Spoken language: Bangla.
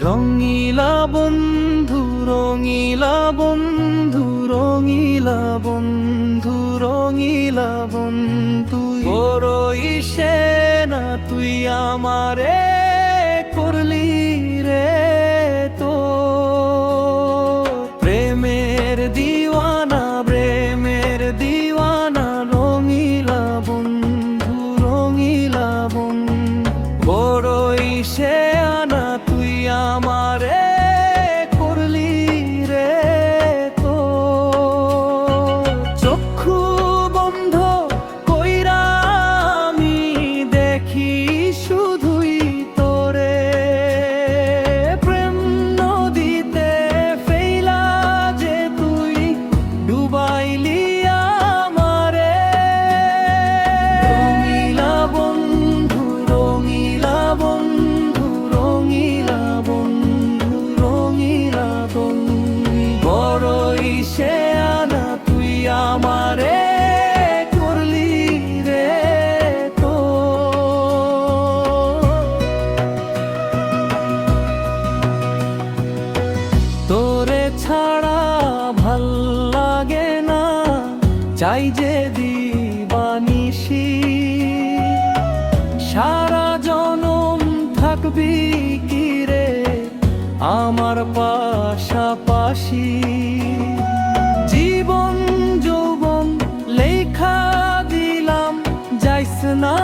রঙিলা বন্ধু, রঙিলা বন্ধু, রঙিলা বন্ধু, রঙিলা বন্ধু, বড়ই সেনা তুই আমারে করলি রে তো প্রেমের দিওয়ানা, প্রেমের দিওয়ানা। রঙিলা বন্ধু, রঙিলা বন্ধু, বড়ই সেনা তুই আমারে করলি রে তো চক্ষু বন্ধ কইরা আমি দেখি শুধুই তোরে প্রেম নদীতে ফেলা যে তুই ডুবাইলি আমারে। রঙিলা বন্ধু, রঙিলা বন্ধু, রঙিলা বন্ধু, রঙিলা বন্ধু, বড়ই সেনা তুই আমারে করলি রে তো তোরে ছাড়া ভাল লাগে না, চাই যে দিবানিশি সারা জনম থাকবি কি রে আমার পাশাপাশি। জীবন যৌবন লেখা দিলাম যাইস না